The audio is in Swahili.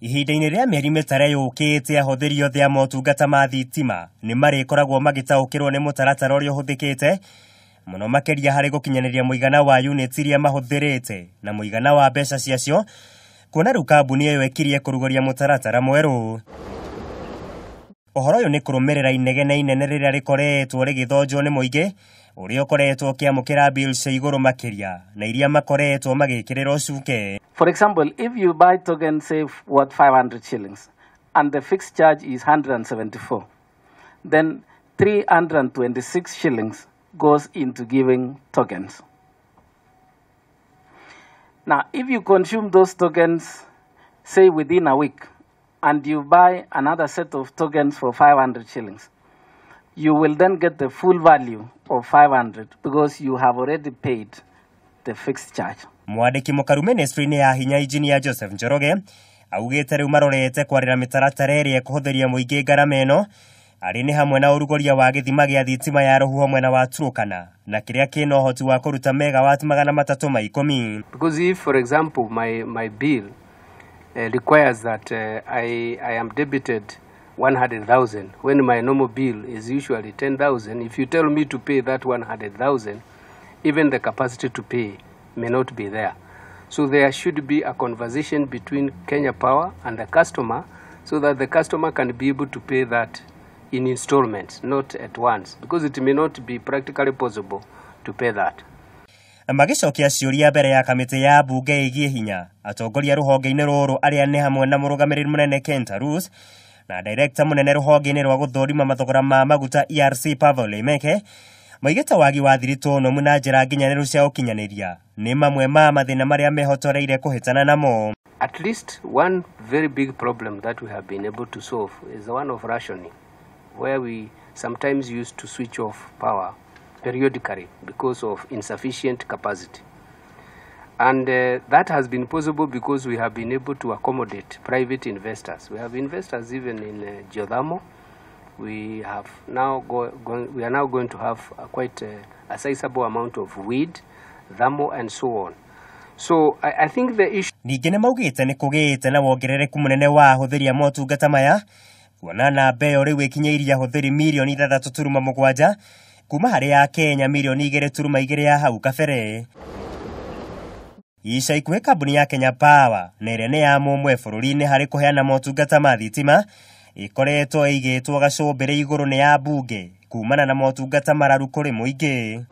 Ihinda-inĩ rĩa mĩeri mĩtare yũkĩte ahuthiri othe a motungata ma thitima nĩ marĩkoragwo magĩtaũkĩrwo nĩ mũtaratara ũrĩa ũhũthĩkĩte mũno makĩria harĩ gũkinyanĩria mũigana wa units iria mahũthĩrĩte na mũigana wa mbeca ciacio, kuona rĩu kambuni ĩyo ĩkirie kũrugũria mũtaratara mwerũ. Ũhoro ũyũ nĩ kũrũmĩrĩra inegene inene rĩrĩa rĩkoretwo rĩgĩthonjwo nĩ mũingĩ ũrĩa ũkoretwo ũkĩamũkĩra bills cia igũrũ makĩria na iria makoretwo magĩkĩrĩrwo cuke. For example, if you buy token say worth 500 shillings and the fixed charge is 174, then 326 shillings goes into giving tokens. Now, if you consume those tokens, say within a week, and you buy another set of tokens for 500 shillings, you will then get the full value of 500 because you have already paid the fixed charge. Mwandĩki mũkaru ministry-inĩ ya hinya Engineer Joseph Njoroge augĩte rĩu marorete kwarĩra mĩtaratara ĩrĩa kũhũthĩria mũingĩ ngarama ĩno arĩ nĩ hamwe na ũrugũria wa gĩthima gĩa thitima ya rũhuho mwena wa Turkana na kĩrĩa kĩna ũhoti wa kũruta megawatt 310. Because if, for example, my bill requires that I am debited 100,000 when my normal bill is usually 10,000, if you tell me to pay that 100,000, even the capacity to pay may not be there. So there should be a conversation between Kenya Power and the customer so that the customer can be able to pay that in installments, not at once, because it may not be practically possible to pay that. Magĩcokia ciũria mbere ya kamĩtĩ ya mbunge ĩgiĩ hinya, atongoria rũhonge-inĩ rũrũ arĩa nĩ hamwe na mũrũgamĩrĩri mũnene Kenta Ruth na director mũnene rũhonge-inĩ rwa gũthũrima mathogora ma maguta ERC Pavel Emeke moigĩte wagi wa thiritono na njĩra nginyanĩru cia ũkinyanĩria nĩ mamwe ma mathĩna marĩa mehotoreire kũhĩtana namo. At least one very big problem that we have been able to solve is the one of rationing, where we sometimes used to switch off power periodically because of insufficient capacity. And that has been possible because we have been able to accommodate private investors. We have investors even in geothermal. We are now going to have quite a sizable amount of wind, thermal and so on. So I think the issue... Ningĩ nĩ maugĩte nĩ kũgĩte na wongerereku mũnene wa ahũthĩri a motungata maya, kuona namba ĩyo rĩu ĩkinyĩirie ahũthĩri milioni 6.7 kuma harĩ ya Kenya milioni 2.2 ya hau kabere. Ica ikuhĩ kambuni ya Kenya Power na ĩrĩa nĩ ya mũmwe bũrũri-inĩ harĩ kuheana motungata ma thitima ĩkoretwo ĩigĩtwo gacũmbĩrĩ igũrũ nĩ ya mbunge kumana na motungata mararu kũrĩ mũingĩ.